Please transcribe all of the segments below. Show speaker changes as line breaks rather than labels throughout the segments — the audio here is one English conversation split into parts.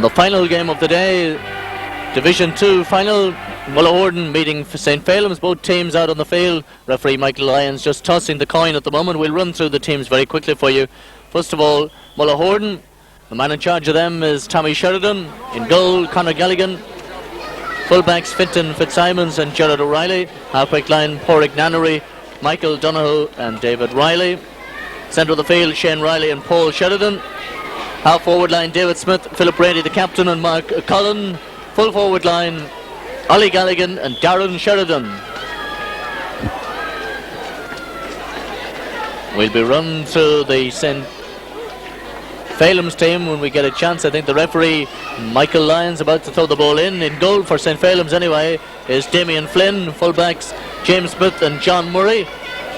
the final game of the day, Division 2 final, Mullahorn meeting St. Felim's, both teams out on the field. Referee Michael Lyons just tossing the coin at the moment. We'll run through the teams very quickly for you. First of all, Mullahorn, the man in charge of them is Tommy Sheridan. In goal, Conor Galligan. Fullbacks Fintan Fitzsimons and Gerard O'Reilly. Halfback line, Porrick Nannery, Michael Donoghue and David Riley. Centre of the field, Shane Riley and Paul Sheridan. Half forward line, David Smith, Philip Brady the captain and Mark Cullen. Full forward line, Ollie Galligan and Darren Sheridan. We'll be run through the St. Felim's team when we get a chance. I think the referee Michael Lyons about to throw the ball in. In goal for St. Felim's anyway is Damien Flynn. Fullbacks James Smith and John Murray.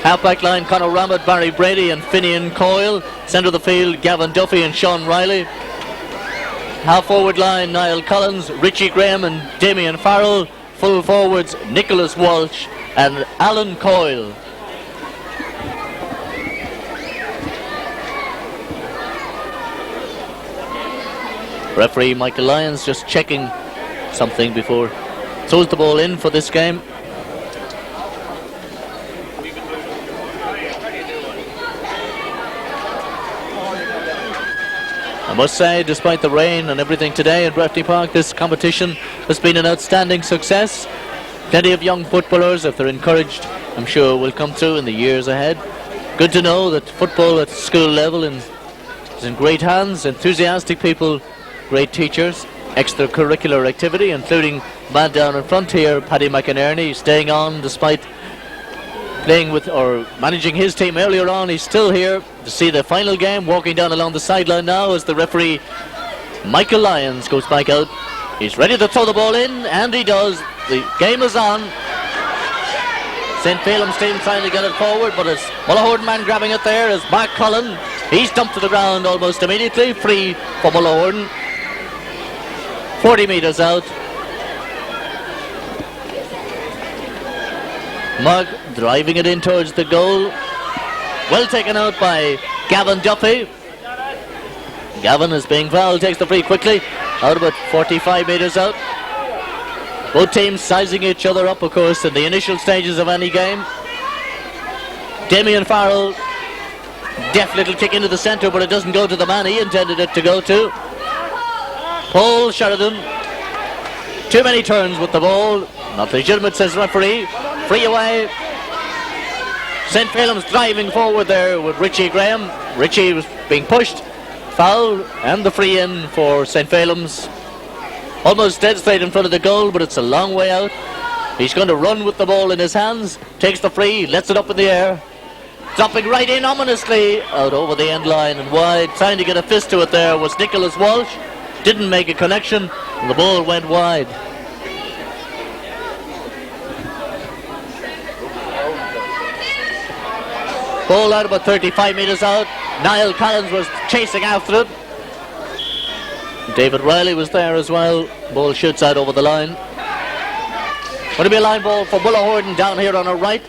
Halfback line, Conor Ramett, Barry Brady and Finian Coyle. Centre of the field, Gavin Duffy and Sean Riley. Half forward line, Niall Collins, Richie Graham and Damien Farrell. Full forwards, Nicholas Walsh and Alan Coyle. Referee Michael Lyons just checking something before throws the ball in for this game. I must say, despite the rain and everything today at Breffni Park, this competition has been an outstanding success. Plenty of young footballers, if they're encouraged, I'm sure will come through in the years ahead. Good to know that football at school level is in great hands, enthusiastic people, great teachers, extracurricular activity, including man down in front here, Paddy McInerney, staying on despite playing with or managing his team earlier on. He's still here to see the final game, walking down along the sideline now as the referee Michael Lyons goes back out. He's ready to throw the ball in, and he does. The game is on. St. Felim's team trying to get it forward, but it's Mullahorn man grabbing it there is Mark Cullen. He's dumped to the ground almost immediately, free for Mullahorn. 40 metres out. Mark driving it in towards the goal. Well taken out by Gavin Duffy. Gavin is being fouled, takes the free quickly. Out about 45 metres out. Both teams sizing each other up, of course, in the initial stages of any game. Damien Farrell, deft little kick into the centre, but it doesn't go to the man he intended it to go to. Paul Sheridan, too many turns with the ball. Not legitimate, says referee. Free away. St. Felim's driving forward there with Richie Graham. Richie was being pushed. Foul and the free in for St. Felim's. Almost dead straight in front of the goal, but it's a long way out. He's going to run with the ball in his hands. Takes the free, lets it up in the air. Dropping right in ominously out over the end line and wide. Trying to get a fist to it there was Nicholas Walsh. Didn't make a connection and the ball went wide. Ball out about 35 metres out. Niall Collins was chasing after it. David Riley was there as well. Ball shoots out over the line. Going to be a line ball for Mullahorn down here on our right.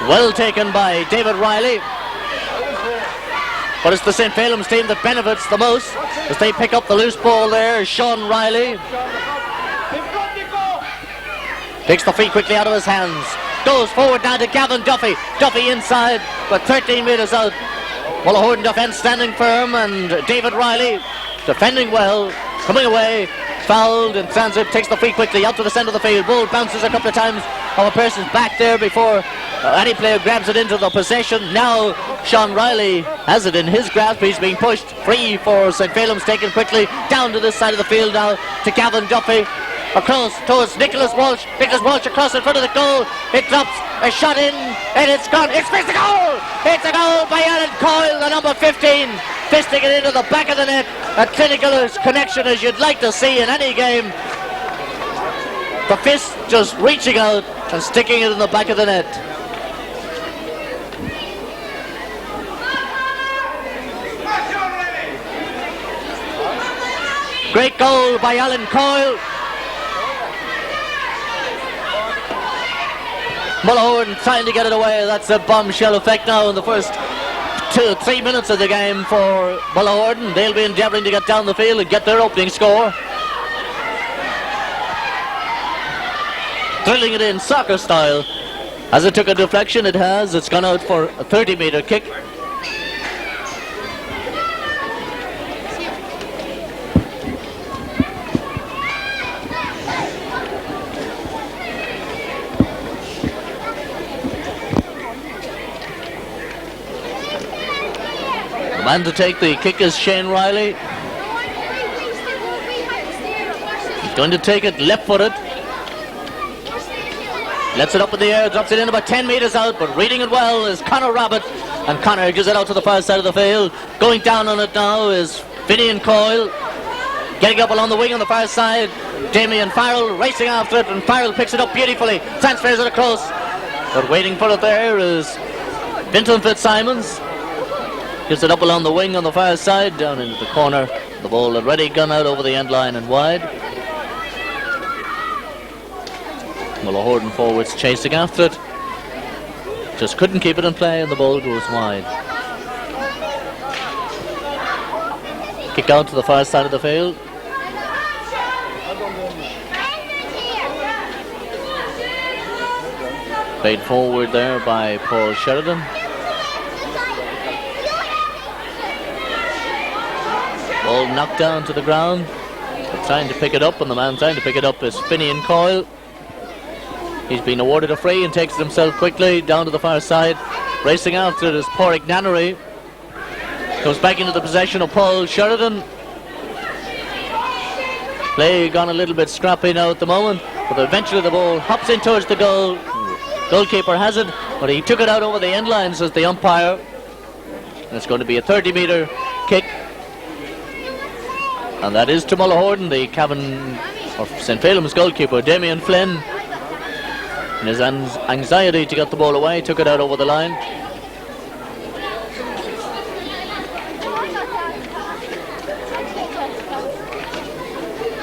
Well taken by David Riley. But it's the St. Felim's team that benefits the most as they pick up the loose ball there. Sean Riley takes the free quickly out of his hands. Goes forward now to Gavin Duffy. Duffy inside, but 13 metres out. Mullahorn defence standing firm, and David Riley defending well, coming away, fouled in transit, takes the free quickly out to the centre of the field. Ball bounces a couple of times off a person's back there before any player grabs it into the possession. Now Sean Riley has it in his grasp. He's being pushed free for St. Felim's, taken quickly down to this side of the field now to Gavin Duffy. Across towards Nicholas Walsh. Nicholas Walsh across in front of the goal. It drops, a shot in, and it's gone. It's missed the goal! It's a goal by Alan Coyle, the number 15. Fisting it into the back of the net. A clinical connection as you'd like to see in any game. The fist just reaching out and sticking it in the back of the net. Great goal by Alan Coyle. Mullahorn trying to get it away. That's a bombshell effect now in the first 3 minutes of the game for Mullahorn. They'll be endeavouring to get down the field and get their opening score. Drilling it in soccer style. As it took a deflection, it has. It's gone out for a 30-metre kick. The man to take the kick is Shane Riley. He's going to take it left-footed. Lets it up in the air, drops it in about 10 metres out, but reading it well is Conor Rabbit, and Conor gives it out to the far side of the field. Going down on it now is Finian Coyle. Getting up along the wing on the far side, Damien Farrell racing after it, and Farrell picks it up beautifully, transfers it across. But waiting for it there is Vinton Fitzsimons. Gives it up along the wing on the far side, down into the corner. The ball already gone out over the end line and wide. Mullahorn forwards chasing after it. Just couldn't keep it in play and the ball goes wide. Kick out to the far side of the field. Played forward there by Paul Sheridan. Ball knocked down to the ground. They're trying to pick it up, and the man trying to pick it up is Finian Coyle. He's been awarded a free and takes it himself quickly down to the far side. Racing after it is Pádraig Nannery. Comes back into the possession of Paul Sheridan. Play gone a little bit scrappy now at the moment, but eventually the ball hops in towards the goal. Goalkeeper has it, but he took it out over the end line, says the umpire. And it's going to be a 30-metre kick. And that is to Mullahorn, the Cavan or St. Felim's goalkeeper, Damien Flynn. In his anxiety to get the ball away, took it out over the line.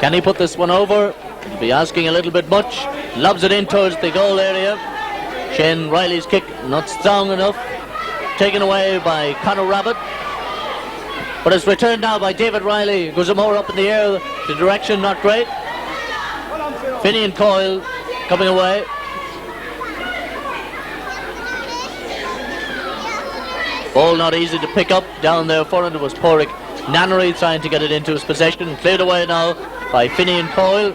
Can he put this one over? He'll be asking a little bit much. Lobs it in towards the goal area. Shane Riley's kick not strong enough. Taken away by Conor Rabbit. But it's returned now by David Riley. Goes more up in the air. The direction not great. Finian Coyle coming away. Ball not easy to pick up. Down there for it was Pádraig Nannery trying to get it into his possession. Cleared away now by Finian Coyle.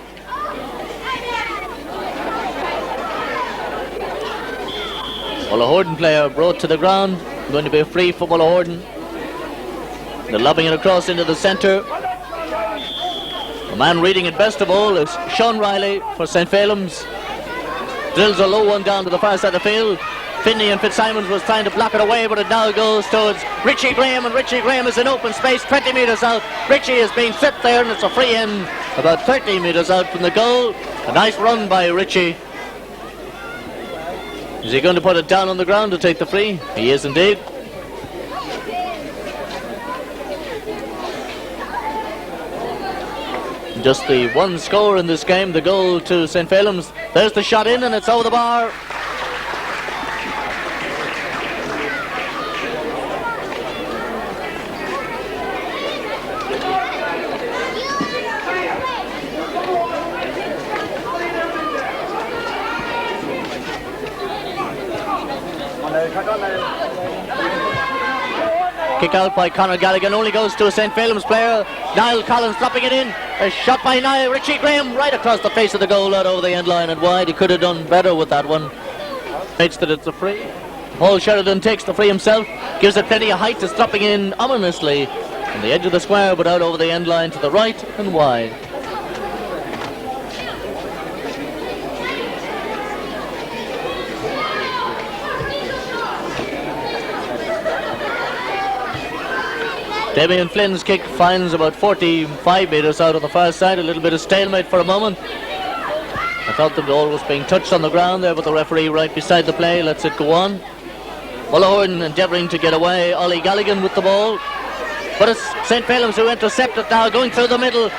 Mullahorn player brought to the ground. Going to be a free for Mullahorn. They're lobbing it across into the centre. The man reading it best of all is Sean Riley for St. Felim's. Drills a low one down to the far side of the field. Finney and Fitzsimons was trying to block it away, but it now goes towards Richie Graham, and Richie Graham is in open space 20 metres out. Richie is being tripped there, and it's a free in about 30 metres out from the goal. A nice run by Richie. Is he going to put it down on the ground to take the free? He is indeed. Just the one score in this game, the goal to St. Felim's. There's the shot in, and it's over the bar. Kick out by Conor Gallagher, only goes to a St. Felim's player. Niall Collins dropping it in. A shot by Niall. Richie Graham right across the face of the goal, out over the end line and wide. He could have done better with that one. Makes that it's a free. Paul Sheridan takes the free himself. Gives it plenty of height. It's dropping in ominously on the edge of the square, but out over the end line to the right and wide. Damien Flynn's kick finds about 45 metres out on the far side. A little bit of stalemate for a moment. I thought the ball was being touched on the ground there, but the referee right beside the play lets it go on. Mullahorn endeavouring to get away. Ollie Galligan with the ball. But it's St. Felim's who intercept it now, going through the middle.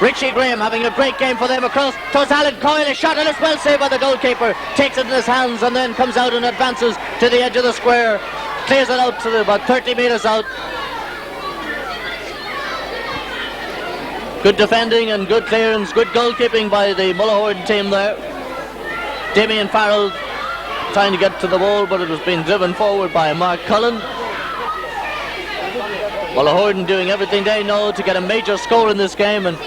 Richie Graham having a great game for them across towards Alan Coyle. A shot, and it's well saved by the goalkeeper. Takes it in his hands and then comes out and advances to the edge of the square. clears it out to about 30 metres out. Good defending and good clearance, good goalkeeping by the Mullahorn team there. Damien Farrell trying to get to the ball, but it was being driven forward by Mark Cullen. Mullahorn doing everything they know to get a major score in this game and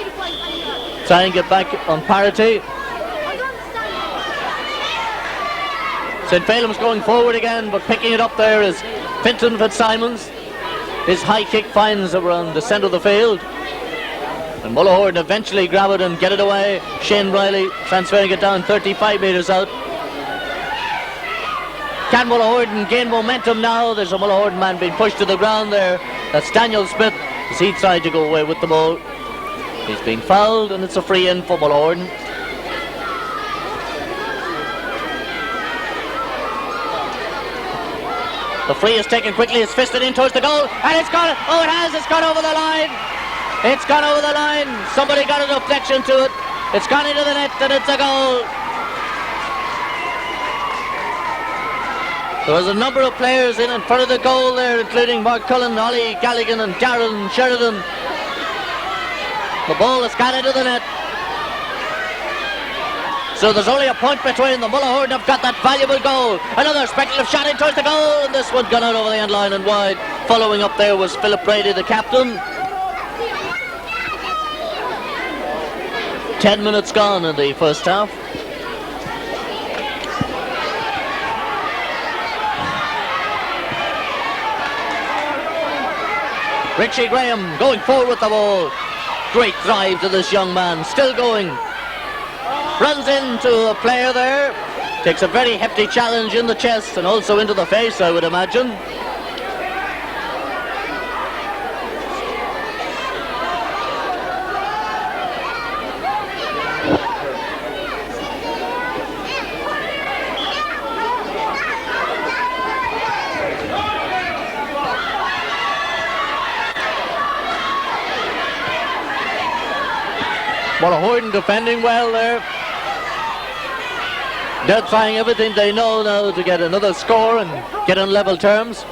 try and get back on parity. St. Felim's going forward again, but picking it up there is Finton Fitzsimons. His high kick finds around the centre of the field. And Mullahorn eventually grab it and get it away. Shane Riley transferring it down 35 metres out. Can Mullahorn gain momentum now? There's a Mullahorn man being pushed to the ground there. That's Daniel Smith as he tried to go away with the ball. He's being fouled and it's a free in for Mullahorn. The free is taken quickly, it's fisted in towards the goal, and it's gone, it's gone over the line. It's gone over the line. Somebody got a deflection to it. It's gone into the net and it's a goal. There was a number of players in front of the goal there, including Mark Cullen, Ollie Galligan and Darren Sheridan. The ball has gone into the net. So there's only a point between the Mullahorn have got that valuable goal. Another speculative shot in towards the goal, and this one gone out over the end line and wide. Following up there was Philip Brady, the captain. 10 minutes gone in the first half. Richie Graham going forward with the ball. Great drive to this young man, still going. Runs into a player there. Takes a very hefty challenge in the chest and also into the face, I would imagine. Mullahorn defending well there. They're trying everything they know now to get another score and get on level terms.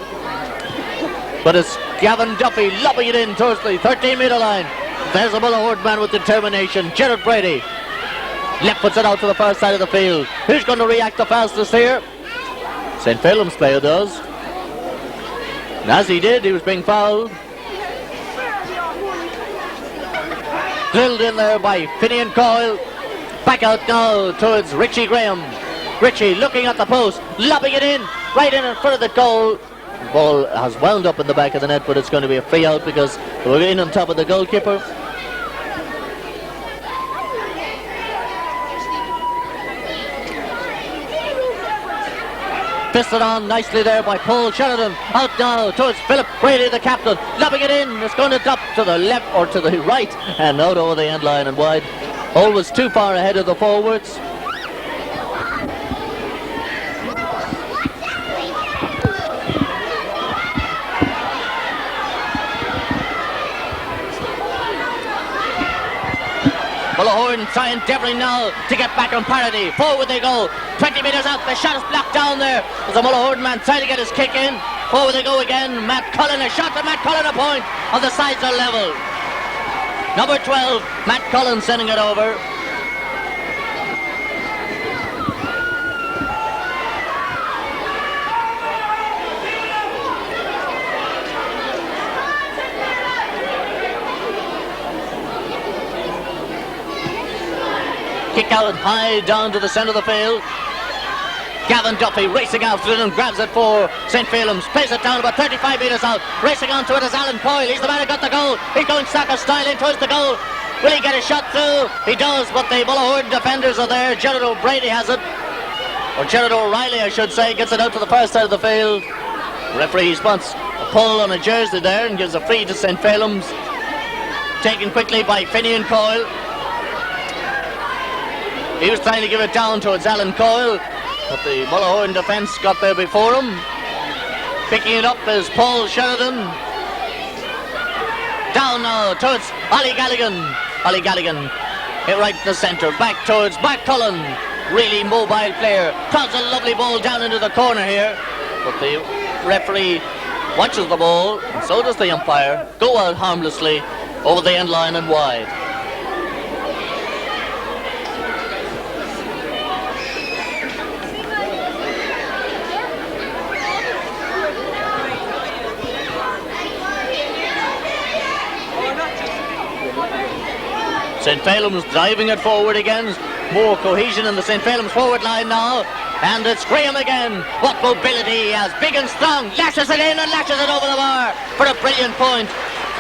But it's Gavin Duffy lobbing it in towards the 13-metre line. There's a Mullahorn man with determination, Gerard Brady. Left puts it out to the far side of the field. Who's going to react the fastest here? St. Felim's player does. And as he did, he was being fouled. Drilled in there by Finian Coyle. Back out now towards Richie Graham. Richie looking at the post, lobbing it in, right in front of the goal. The ball has wound up in the back of the net, but it's going to be a free out because we're in on top of the goalkeeper. Fisted on nicely there by Paul Sheridan. Out now towards Philip Brady, the captain. Lobbing it in. It's going to drop to the left or to the right and out over the end line and wide. Always too far ahead of the forwards. Mullahorn trying endeavouring now to get back on parity. Forward they go. 20 metres out. The shot is blocked down there. There's a Mullahorn man trying to get his kick in. Forward they go again. Matt Cullen, a shot to Matt Cullen, a point. On the sides are level. Number 12, Matt Cullen sending it over. Kick out high down to the centre of the field. Gavin Duffy racing after it and grabs it for St. Felim's. Plays it down about 35 metres out. Racing onto it is Alan Coyle. He's the man who got the goal. He's going soccer style in towards the goal. Will he get a shot through? He does, but the Mullahorn defenders are there. Gerard O'Brady has it. Or Gerard O'Reilly, I should say. Gets it out to the far side of the field. Referee spots a pull on a jersey there and gives a free to St. Felim's. Taken quickly by Finian Coyle. He was trying to give it down towards Alan Coyle, but the Mullahorn defence got there before him. Picking it up is Paul Sheridan. Down now towards Ollie Galligan. Ollie Galligan hit right in the centre. Back towards Mark Cullen. Really mobile player. Throws a lovely ball down into the corner here. But the referee watches the ball, and so does the umpire, go out harmlessly over the end line and wide. St. Felim's driving it forward again. More cohesion in the St. Felim's forward line now. And it's Graham again. What mobility he has. Big and strong. Lashes it in and lashes it over the bar for a brilliant point.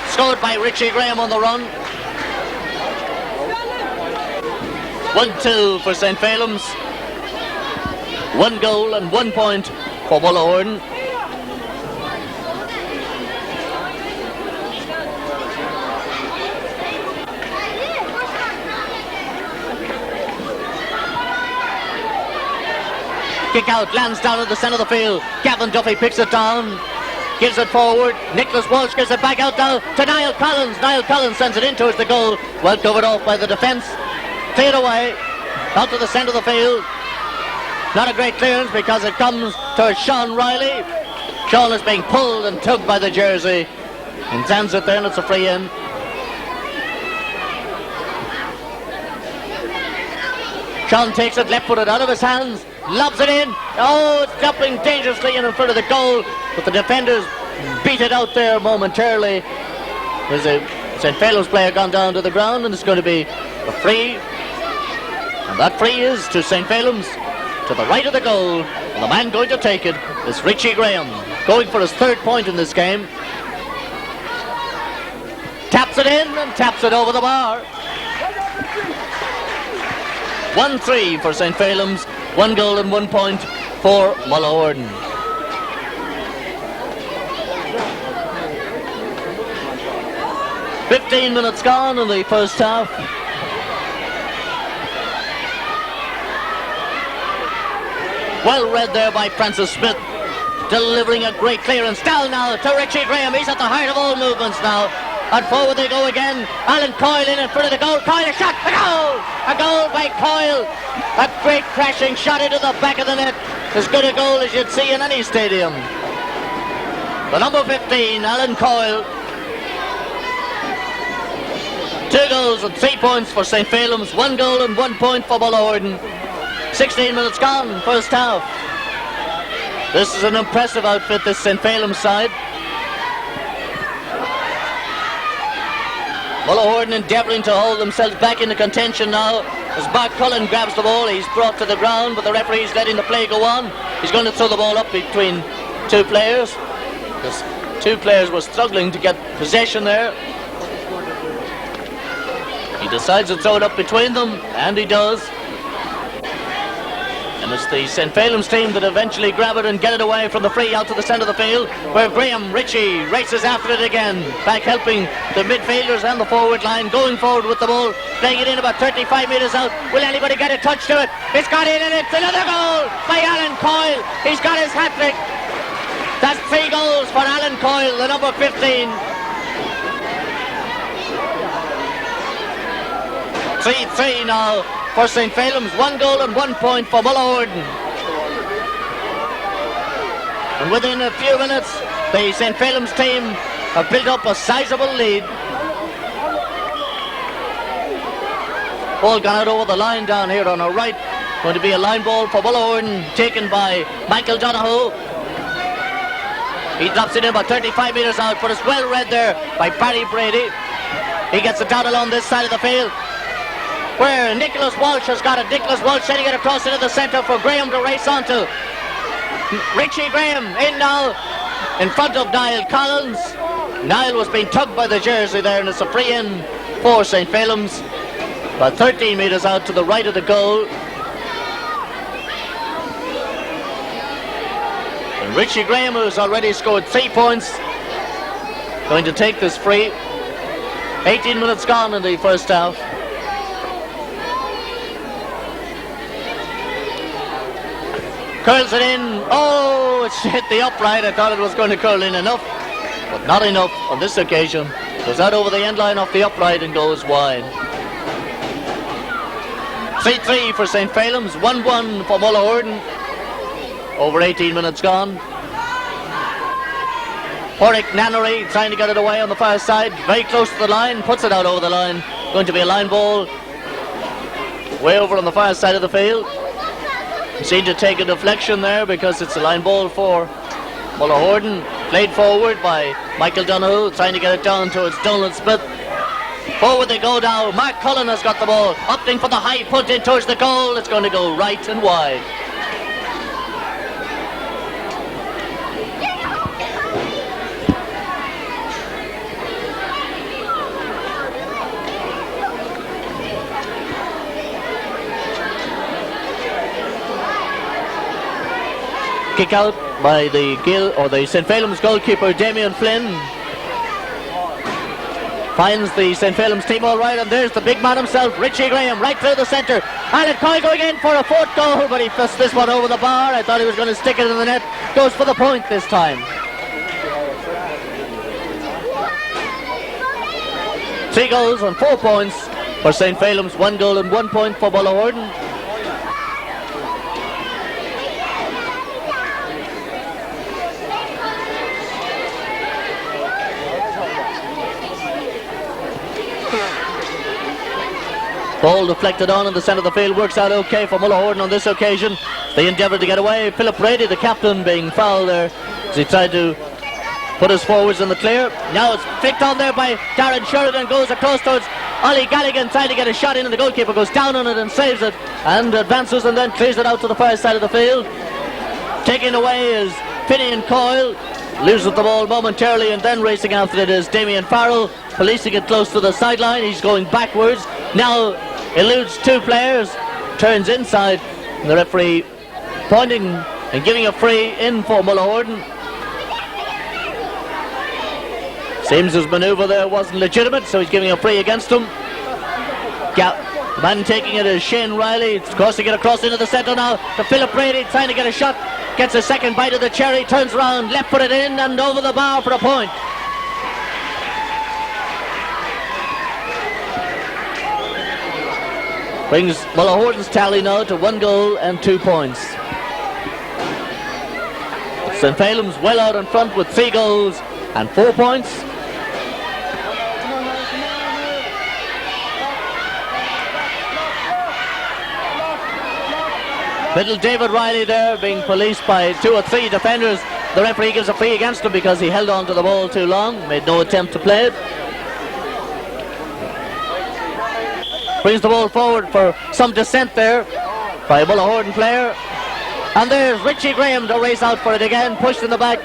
Scored by Richie Graham on the run. 1-2 for St. Felim's. 1 goal and 1 point for Mullahorn. Kick out, lands down at the centre of the field. Gavin Duffy picks it down, gives it forward. Nicholas Walsh gives it back out now to Niall Collins. Niall Collins sends it in towards the goal. Well covered off by the defence. Cleared away, out to the centre of the field. Not a great clearance because it comes to Sean Riley. Sean is being pulled and tugged by the jersey. And sends it there, and it's a free in. Sean takes it left-footed out of his hands. Lobs it in. Oh, it's dropping dangerously in front of the goal. But the defenders beat it out there momentarily. There's a St. Felim's player gone down to the ground, and it's going to be a free. And that free is to St. Felim's, to the right of the goal. And the man going to take it is Richie Graham, going for his 3rd point in this game. Taps it in and taps it over the bar. 1-3 for St. Felim's. 1 goal and 1 point for Mullahorn. "15 minutes gone in the first half. Well read there by Francis Smith, delivering a great clearance. Down now to Richie Graham. He's at the heart of all movements now. And forward they go again. Alan Coyle in front of the goal. Coyle, a shot, a goal! A goal by Coyle. A great crashing shot into the back of the net. As good a goal as you'd see in any stadium. The number 15, Alan Coyle. 2 goals and 3 points for St. Felim's. 1 goal and 1 point for Mullahorn. 16 minutes gone, first half. This is an impressive outfit, this St. Felim's side. Mullahorn endeavouring to hold themselves back into contention now. As Mark Cullen grabs the ball, he's brought to the ground, but the referee's letting the play go on. He's going to throw the ball up between 2 players. Because 2 players were struggling to get possession there. He decides to throw it up between them, and he does. And it's the St. Felim's team that eventually grab it and get it away from the free out to the centre of the field, where Graham Ritchie races after it again, back helping the midfielders and the forward line, going forward with the ball, playing it in about 35 metres out. Will anybody get a touch to it? It's got in, and it's another goal by Alan Coyle. He's got his hat-trick. That's 3 goals for Alan Coyle, the number 15. 3-3 now for St. Felim's. 1 goal and 1 point for Mullahorn. And within a few minutes, the St. Felim's team have built up a sizable lead. Ball gone out over the line down here on our right. Going to be a line ball for Mullahorn, taken by Michael Donoghue. He drops it in about 35 metres out, but it's well read there by Barry Brady. He gets it down along this side of the field, where Nicholas Walsh has got it. Nicholas Walsh sending it across into the centre for Graham to race onto. Richie Graham in now in front of Niall Collins. Niall was being tugged by the jersey there, and it's a free in for St. Felim's. About 13 metres out to the right of the goal. And Richie Graham, who's already scored 3 points, going to take this free. 18 minutes gone in the first half. Curls it in. Oh, it's hit the upright. I thought it was going to curl in enough, but not enough on this occasion. Goes out over the end line off the upright and goes wide. 3-3 for St. Felim's. 1-1 for Mullahorn. Over 18 minutes gone. Porrick Nannery trying to get it away on the far side, very close to the line, puts it out over the line. Going to be a line ball way over on the far side of the field. Seemed to take a deflection there because it's a line ball for Mullahorn. Played forward by Michael Donoghue, trying to get it down towards Donald Smith. Forward they go now. Mark Cullen has got the ball, opting for the high punt in towards the goal. It's going to go right and wide. Kick out by the St. Felim's goalkeeper Damien Flynn. Finds the St. Felim's team all right, and there's the big man himself, Richie Graham, right through the centre. Alan Coyle going in for a fourth goal, but he flips this one over the bar. I thought he was going to stick it in the net. Goes for the point this time. 3 goals and 4 points for St. Felim's, 1 goal and 1 point for Mullahorn. Ball deflected on in the centre of the field, works out okay for Mullahorn on this occasion. They endeavoured to get away. Philip Brady, the captain, being fouled there as he tried to put his forwards in the clear. Now it's flicked on there by Darren Sheridan, goes across towards Ollie Galligan, trying to get a shot in, and the goalkeeper goes down on it and saves it and advances and then clears it out to the far side of the field. Taking away is Finian Coyle, loses the ball momentarily, and then racing after it is Damien Farrell, policing it close to the sideline. He's going backwards, now eludes 2 players, turns inside, and the referee pointing and giving a free in for Mullahorn. Seems his manoeuvre there wasn't legitimate, so he's giving a free against him. Man taking it is Shane Riley, crossing it across into the centre now to Philip Brady, trying to get a shot, gets a second bite of the cherry, turns around, left foot it in and over the bar for a point. Brings Mullahorn's tally now to 1 goal and 2 points. St. Felim's well out in front with 3 goals and 4 points. Little David Riley there being policed by 2 or 3 defenders. The referee gives a free against him because he held on to the ball too long, made no attempt to play it. Brings the ball forward for some dissent there by a Mullahorn player. And there's Richie Graham to race out for it again, pushed in the back.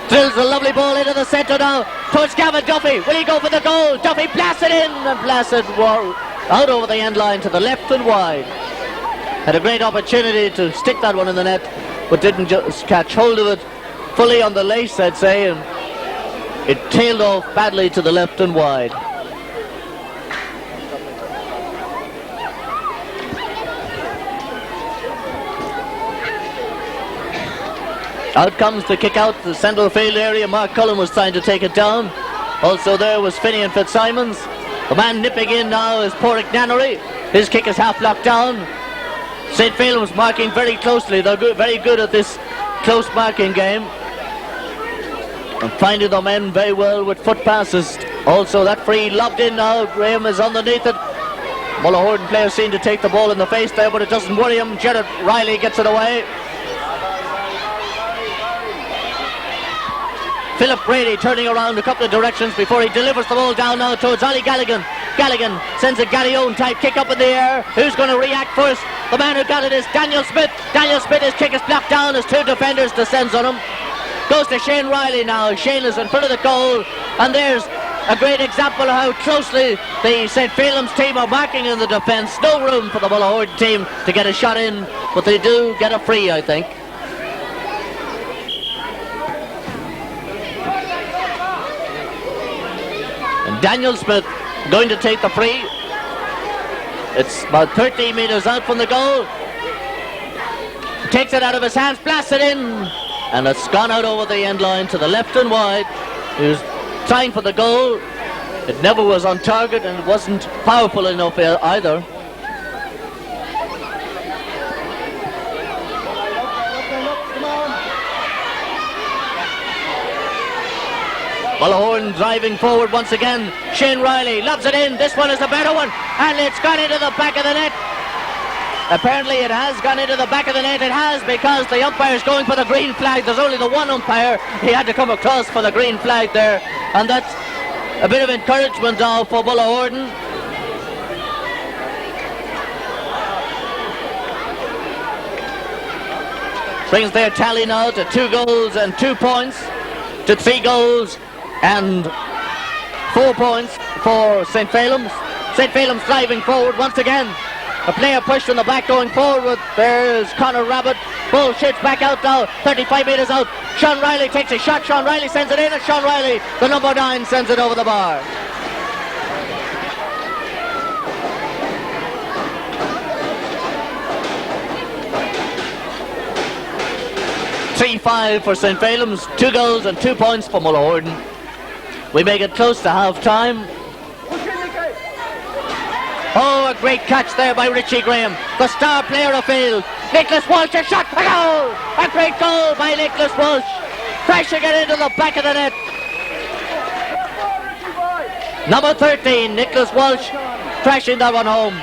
Drills a lovely ball into the centre now towards Gavin Duffy. Will he go for the goal? Duffy blasts it in and blasts it out over the end line to the left and wide. Had a great opportunity to stick that one in the net, but didn't just catch hold of it fully on the lace, I'd say, and it tailed off badly to the left and wide. Out comes the kick out the central field area. Mark Cullen was trying to take it down. Also there was Finian Fitzsimons. The man nipping in now is Porrick Nannery. His kick is half blocked down. St. Felim's marking very closely. They're very good at this close marking game and finding the men very well with foot passes. Also that free lobbed in now. Graham is underneath it. Mullahorn players seem to take the ball in the face there, but it doesn't worry him. Gerard Riley gets it away. Philip Brady turning around a couple of directions before he delivers the ball down now towards Ollie Galligan. Galligan sends a Gary Owen type kick up in the air. Who's going to react first? The man who got it is Daniel Smith. Daniel Smith, his kick is blocked down as 2 defenders descends on him. Goes to Shane Riley now. Shane is in front of the goal, and there's a great example of how closely the St. Felim's team are marking in the defence. No room for the Mullahorn team to get a shot in, but they do get a free, I think. Daniel Smith going to take the free. It's about 13 metres out from the goal. Takes it out of his hands, blasts it in, and it's gone out over the end line to the left and wide. He was trying for the goal. It never was on target, and it wasn't powerful enough either. Mullahorn driving forward once again. Shane Riley lobs it in. This one is the better one, and it's gone into the back of the net. Apparently it has gone into the back of the net. It has, because the umpire is going for the green flag. There's only the one umpire. He had to come across for the green flag there, and that's a bit of encouragement now for Mullahorn. Brings their tally now to 2 goals and 2 points, to 3 goals and 4 points for St. Felim's. St. Felim's driving forward once again. A player pushed from the back going forward. There's Conor Rabbit. Bull shits back out now, 35 metres out. Sean Riley takes a shot. Sean Riley sends it in, and Sean Riley, the number 9, sends it over the bar. .35 for St. Felim's, 2 goals and 2 points for Mullahorn. We make it close to half time. Oh, a great catch there by Richie Graham, the star player of field. Nicholas Walsh, a shot, a goal! A great goal by Nicholas Walsh, crashing it into the back of the net. Number 13, Nicholas Walsh, crashing that one home.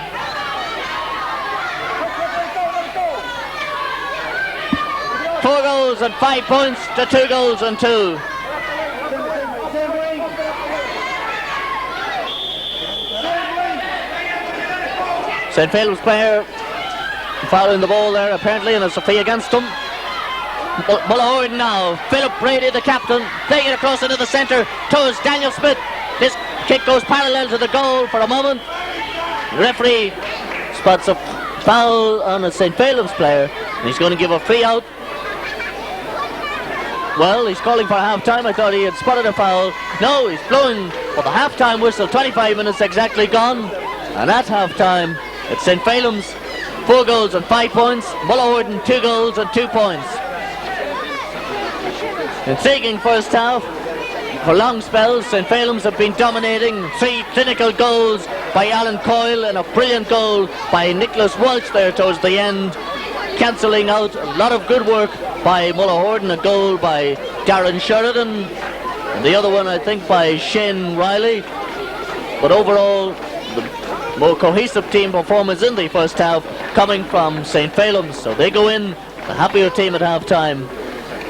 Four goals and 5 points to 2 goals and 2. St. Felim's player fouling the ball there apparently, and it's a free against him. Mullahorn now. Philip Brady, the captain, playing it across into the centre towards Daniel Smith. This kick goes parallel to the goal for a moment. The referee spots a foul on a St. Felim's player, and he's going to give a free out. Well, he's calling for half-time. I thought he had spotted a foul. No, he's blowing for the half-time whistle. 25 minutes exactly gone. And at half-time, it's St. Felim's 4 goals and 5 points. Mullahorn 2 goals and 2 points. Intriguing first half. For long spells, St. Felim's have been dominating. 3 clinical goals by Alan Coyle and a brilliant goal by Nicholas Walsh there towards the end, cancelling out a lot of good work by Mullahorn. A goal by Darren Sheridan, and the other one I think by Shane Riley. But overall, the more cohesive team performance in the first half coming from St. Felim's. So they go in the happier team at half time,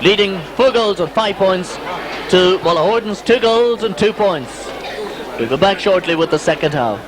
leading 4 goals and 5 points to Mullahorn's 2 goals and 2 points. We'll be back shortly with the second half.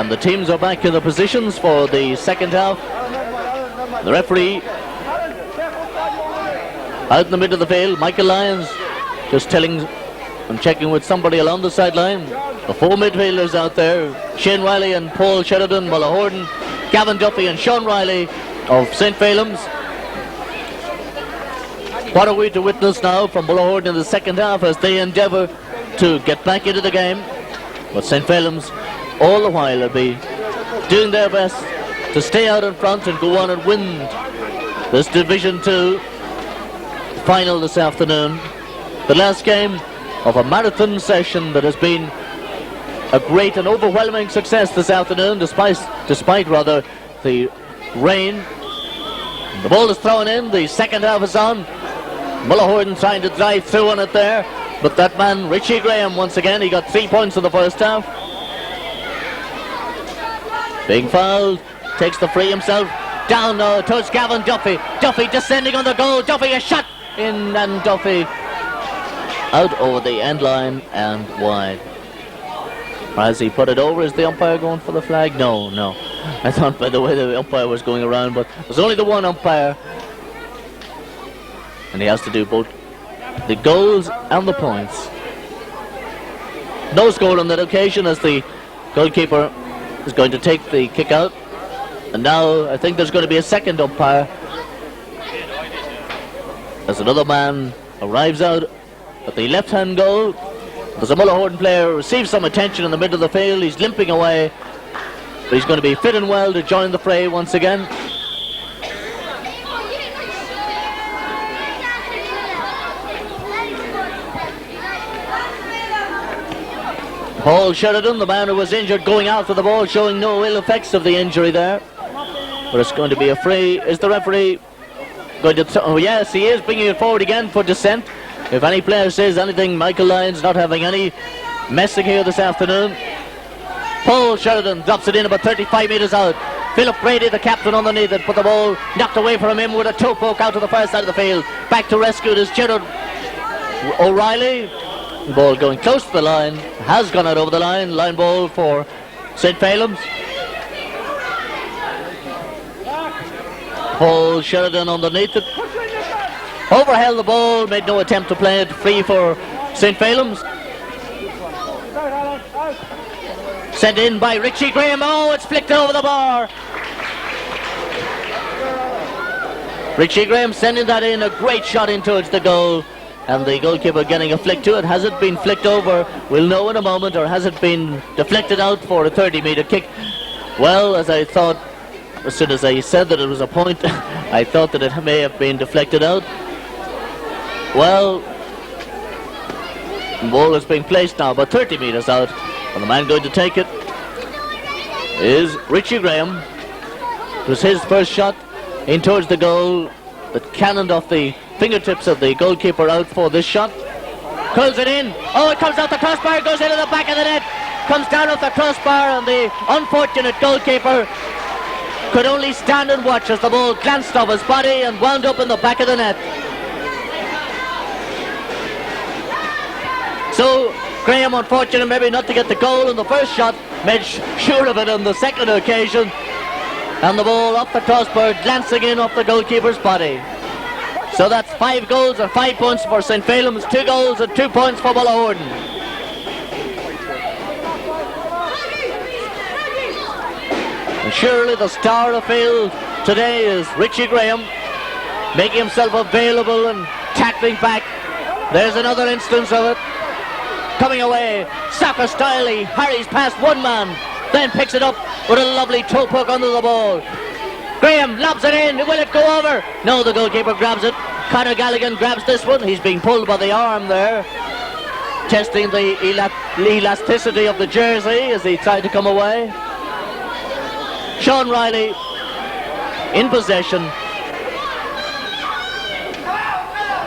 And the teams are back in the positions for the second half. The referee out in the middle of the field, Michael Lyons, just telling and checking with somebody along the sideline. The four midfielders out there, Shane Riley and Paul Sheridan, Mullahorn, Gavin Duffy and Sean Riley of St. Felim's. What are we to witness now from Mullahorn in the second half as they endeavour to get back into the game? But St. Felim's all the while will be doing their best to stay out in front and go on and win this Division 2 final this afternoon. The last game of a marathon session that has been a great and overwhelming success this afternoon, despite the rain. The ball is thrown in, the second half is on. Mullahorn trying to drive through on it there, but that man Richie Graham, once again, he got 3 points in the first half. Being fouled, takes the free himself, down now towards Gavin Duffy. Duffy descending on the goal, Duffy a shot in, and Duffy out over the end line and wide. As he put it over, is the umpire going for the flag? No. I thought by the way the umpire was going around, but there's only the one umpire, and he has to do both the goals and the points. No score on that occasion as the goalkeeper is going to take the kick out, and now I think there's going to be a second umpire as another man arrives out at the left-hand goal. There's a Mullahorn player who receives some attention in the middle of the field. He's limping away, but he's going to be fit and well to join the fray once again. Paul Sheridan, the man who was injured, going out for the ball, showing no ill effects of the injury there. But it's going to be a free. Is the referee going to... Oh yes, he is bringing it forward again for dissent. If any player says anything, Michael Lyons not having any messing here this afternoon. Paul Sheridan drops it in about 35 metres out. Philip Brady, the captain, underneath it, but the ball knocked away from him with a toe poke out to the far side of the field. Back to rescue is Gerard O'Reilly. The ball going close to the line, has gone out over the line. Line ball for St. Felim's. Paul Sheridan underneath it. Overheld the ball, made no attempt to play it free for St. Felim's. Sent in by Richie Graham. Oh, it's flicked over the bar. Richie Graham sending that in, a great shot in towards the goal. And the goalkeeper getting a flick to it. Has it been flicked over? We'll know in a moment. Or has it been deflected out for a 30-metre kick? Well, as I thought, as soon as I said that it was a point, I thought that it may have been deflected out. Well, the ball is being placed now about 30 metres out, and the man going to take it is Richie Graham. It was his first shot in towards the goal that cannoned off the fingertips of the goalkeeper out for this shot. Curls it in. Oh, it comes off the crossbar, goes into the back of the net, comes down off the crossbar, and the unfortunate goalkeeper could only stand and watch as the ball glanced off his body and wound up in the back of the net. So Graham, unfortunate maybe not to get the goal in the first shot, made sure of it on the second occasion, and the ball off the crossbar, glancing in off the goalkeeper's body. So that's 5 goals and 5 points for St. Felim's, 2 goals and 2 points for Mullahorn. And surely the star of the field today is Richie Graham, making himself available and tackling back. There's another instance of it. Coming away, soccer style, he hurries past one man, then picks it up with a lovely toe poke under the ball. Graham lobs it in, will it go over? No, the goalkeeper grabs it. Conor Galligan grabs this one, he's being pulled by the arm there, testing the elasticity of the jersey as he tried to come away. Sean Riley in possession.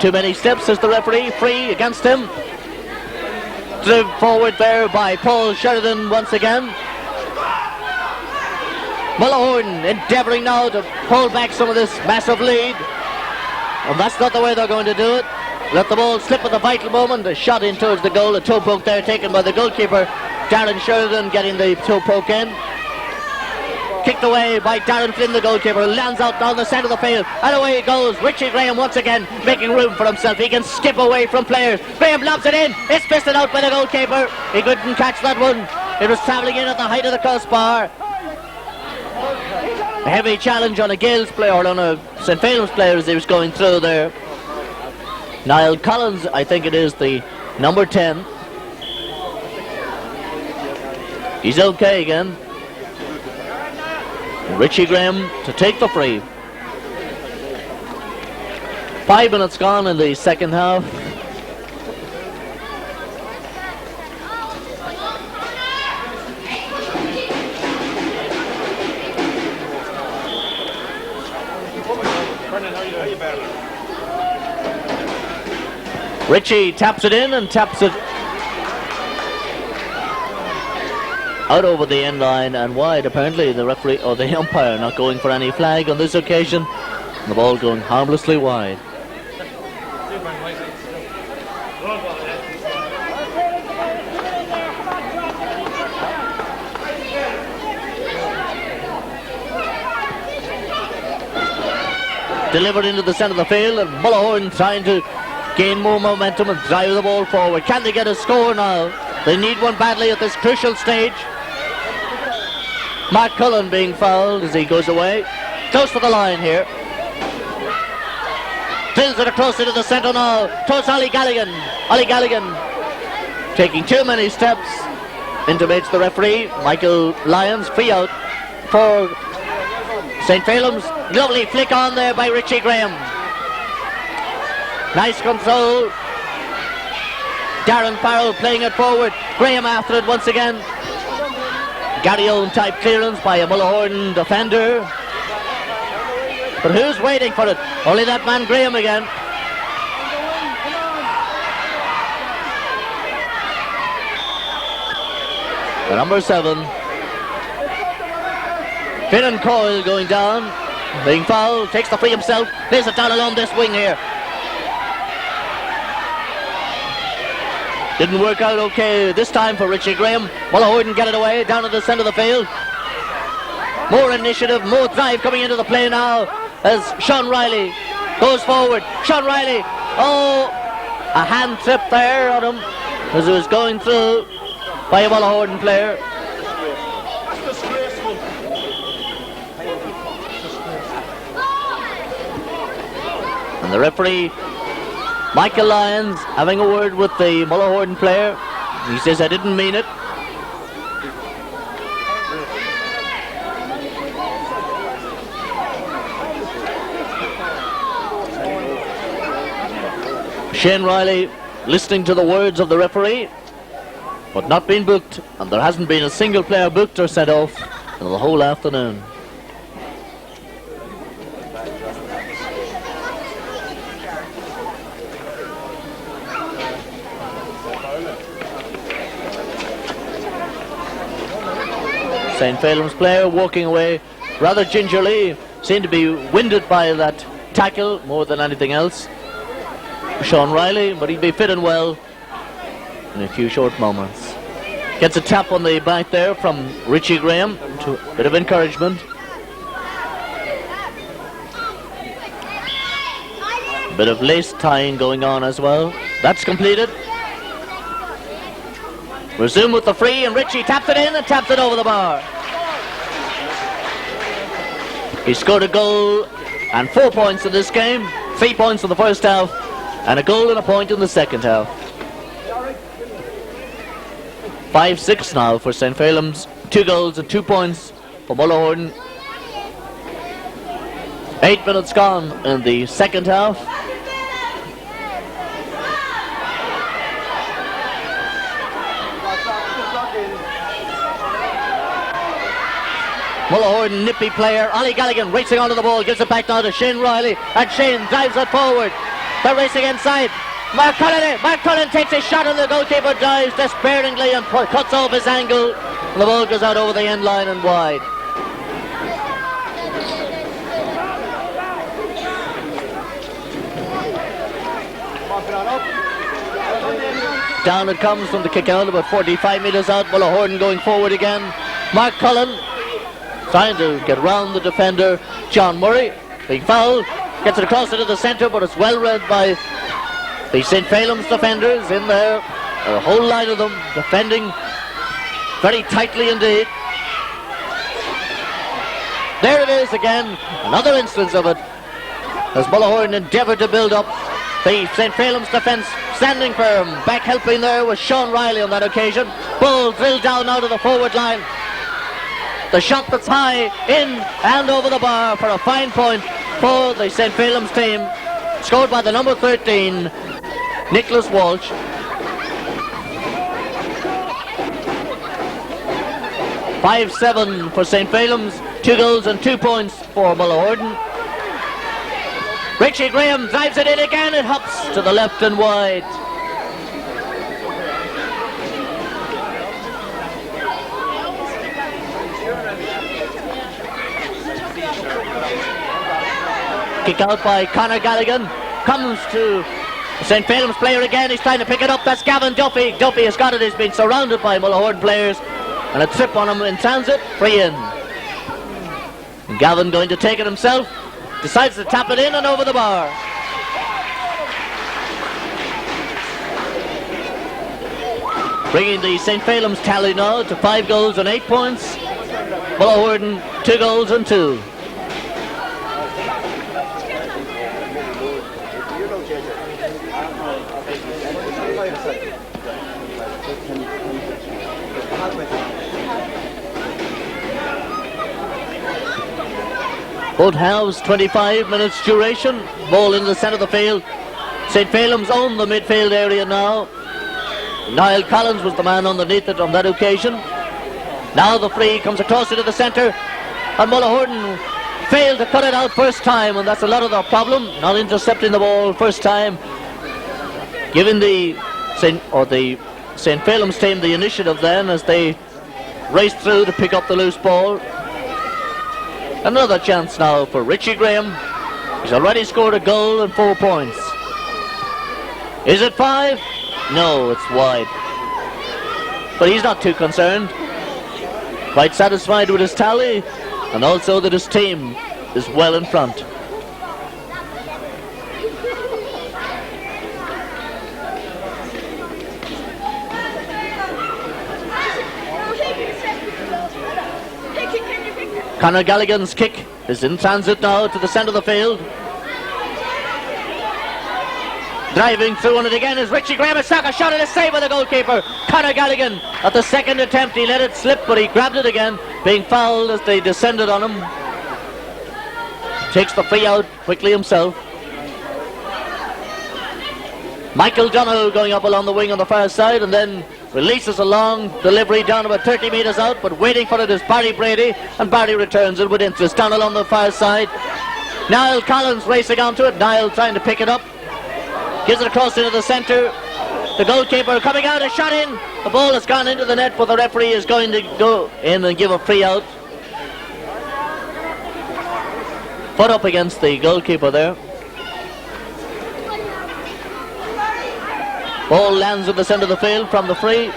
Too many steps, says the referee, free against him. Driven forward there by Paul Sheridan once again. Mullahorn endeavouring now to pull back some of this massive lead. And that's not the way they're going to do it. Let the ball slip at the vital moment. A shot in towards the goal, a toe poke there taken by the goalkeeper. Darren Sheridan getting the toe poke in. Kicked away by Darren Flynn, the goalkeeper. Lands out down the centre of the field. And away he goes. Richie Graham once again making room for himself. He can skip away from players. Graham lobs it in. It's fisted out by the goalkeeper. He couldn't catch that one. It was travelling in at the height of the crossbar. A heavy challenge on a Gales player, or on a St. Felim's player as he was going through there. Niall Collins, I think it is, the number 10. He's okay again. Richie Graham to take the free. 5 minutes gone in the second half. Richie taps it in and taps it out over the end line and wide. Apparently the referee or the umpire not going for any flag on this occasion. The ball going harmlessly wide. Delivered into the centre of the field, and Mullahorn trying to gain more momentum and drive the ball forward. Can they get a score now? They need one badly at this crucial stage. Mark Cullen being fouled as he goes away. Close to the line here. Drills it across into the centre now. Towards Ollie Galligan. Ollie Galligan taking too many steps. Intimates the referee. Michael Lyons free out for St. Felim's. Lovely flick on there by Richie Graham. Nice control. Darren Farrell playing it forward. Graham after it once again. Gary Owen type clearance by a Mullahorn defender. But who's waiting for it? Only that man Graham again. The number 7. mBunscoil going down. Being fouled. Takes the free himself. Plays it down along this wing here. Didn't work out okay this time for Richie Graham. Mullahorn get it away down to the centre of the field. More initiative, more drive coming into the play now as Sean Riley goes forward. Sean Riley, oh, a hand trip there on him as he was going through by a Mullahorn player. And the referee, Michael Lyons, having a word with the Mullahorn player. He says, I didn't mean it. Shane Riley listening to the words of the referee, but not being booked, and there hasn't been a single player booked or sent off in the whole afternoon. St. Felim's player walking away rather gingerly, seemed to be winded by that tackle more than anything else. Sean Riley, but he'll be fit and well in a few short moments. Gets a tap on the back there from Richie Graham to a bit of encouragement. A bit of lace tying going on as well. That's completed. Resume with the free, and Richie taps it in and taps it over the bar. He scored a goal and 4 points in this game. 3 points in the first half and a goal and a point in the second half. 5-6 now for St. Felim's. 2 goals and 2 points for Mullahorn. 8 minutes gone in the second half. Mullahorn nippy player, Ollie Galligan racing onto the ball, gives it back now to Shane Riley, and Shane drives it forward. They're racing inside. Mark Cullen takes a shot and the goalkeeper dives despairingly and cuts off his angle. And the ball goes out over the end line and wide. Down it comes from the kick out, about 45 metres out. Mullahorn going forward again. Mark Cullen trying to get round the defender, John Murray, being fouled, gets it across into the centre, but it's well read by the St. Felim's defenders in there, a whole line of them defending very tightly indeed. There it is again, another instance of it, as Mullahorn endeavoured to build up. The St. Felim's defence standing firm, back helping there was Sean Riley on that occasion. Ball drilled down out of the forward line. The shot that's high, in and over the bar for a fine point for the St. Felim's team, scored by the number 13, Nicholas Walsh. (5-7) for St. Felim's, 2 goals and 2 points for Mullahorn. Richie Graham drives it in again, it hops to the left and wide. Kick out by Conor Galligan, comes to St. Felim's player again, he's trying to pick it up, that's Gavin Duffy. Duffy has got it, he's been surrounded by Mullahorn players, and a trip on him in transit, free in. And Gavin going to take it himself, decides to tap it in and over the bar. Bringing the St. Felim's tally now to 5 goals and 8 points. Mullahorn 2 goals and 2. Both halves, 25 minutes duration. Ball in the centre of the field. St. Felim's own the midfield area now. Niall Collins was the man underneath it on that occasion. Now the free comes across into the centre, and Mullahorn failed to cut it out first time, and that's a lot of their problem, not intercepting the ball first time, giving the St. Felim's team the initiative then as they raced through to pick up the loose ball. Another chance now for Richie Graham. He's already scored a goal and 4 points. Is it 5? No, it's wide. But he's not too concerned. Quite satisfied with his tally, and also that his team is well in front. Conor Galligan's kick is in transit now to the centre of the field. Driving through on it again is Richie Graham. A shot and a save by the goalkeeper, Conor Galligan. At the second attempt he let it slip, but he grabbed it again, being fouled as they descended on him. Takes the free out quickly himself. Michael Donoghue going up along the wing on the far side, and then releases a long delivery down about 30 metres out, but waiting for it is Barry Brady, and Barry returns it with interest down along the far side. Niall Collins racing onto it, Niall trying to pick it up, gives it across into the centre. The goalkeeper coming out, a shot in, the ball has gone into the net, but the referee is going to go in and give a free out. Put up against the goalkeeper there. Ball lands in the centre of the field from the free.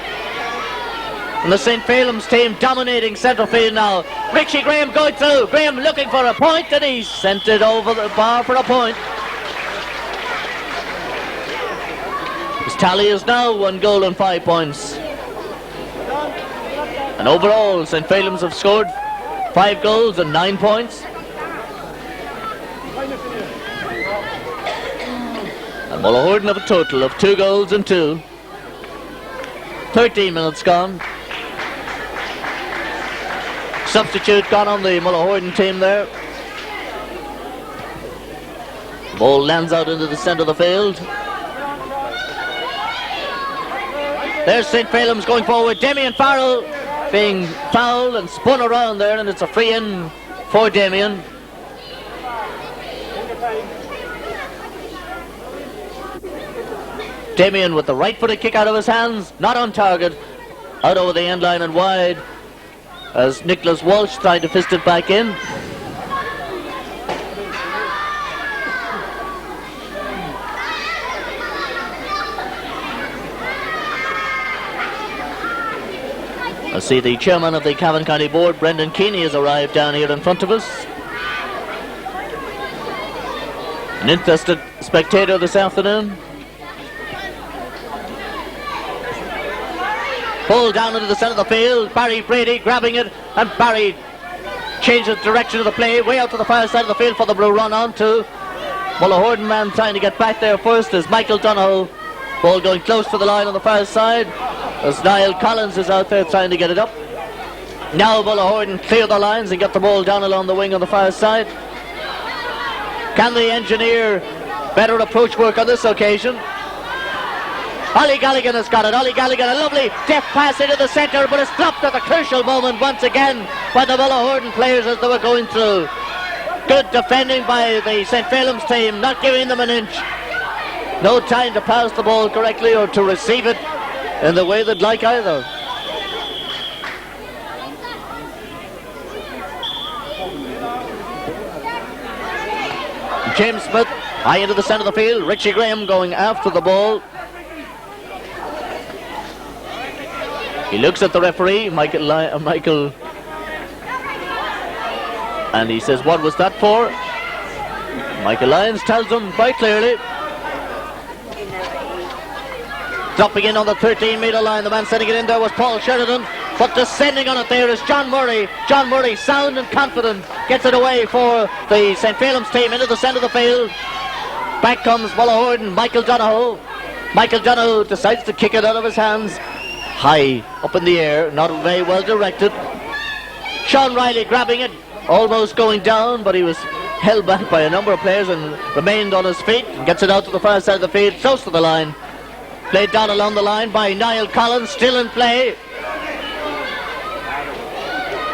And the St. Felim's team dominating centre field now. Richie Graham going through. Graham looking for a point, and he's sent it over the bar for a point. His tally is now 1 goal and 5 points. And overall, St. Felim's have scored 5 goals and 9 points. And Mullahorn have a total of 2 goals and 2. 13 minutes gone. Substitute gone on the Mullahorn team there. The ball lands out into the centre of the field. There's St. Felim's going forward. Damien Farrell being fouled and spun around there, and it's a free in for Damien. Damien with the right footed kick out of his hands, not on target, out over the end line and wide, as Nicholas Walsh tried to fist it back in. I see the chairman of the Cavan County Board, Brendan Keeney, has arrived down here in front of us. An interested spectator this afternoon. Ball down into the centre of the field. Barry Brady grabbing it, and Barry changes direction of the play way out to the far side of the field for the blue run on to Mullahorn. Man trying to get back there first is Michael Donohoe. Ball going close to the line on the far side as Niall Collins is out there trying to get it up. Now Mullahorn clear the lines and get the ball down along the wing on the far side. Can the engineer better approach work on this occasion? Ollie Galligan has got it. Ollie Galligan, a lovely deft pass into the centre, but it's stopped at the crucial moment once again by the Mullahorn players as they were going through. Good defending by the St. Felim's team, not giving them an inch. No time to pass the ball correctly or to receive it in the way they'd like either. James Smith high into the centre of the field. Richie Graham going after the ball. He looks at the referee, Michael, and he says, "What was that for?" Michael Lyons tells him quite clearly. Dropping in on the 13-metre line, the man sending it in there was Paul Sheridan, but descending on it there is John Murray. John Murray, sound and confident, gets it away for the St. Felim's team into the centre of the field. Back comes Mullahorn, Michael Donohoe. Michael Donohoe decides to kick it out of his hands. High up in the air, not very well directed. Sean Riley grabbing it, almost going down, but he was held back by a number of players and remained on his feet. Gets it out to the far side of the field, close to the line. Played down along the line by Niall Collins, still in play.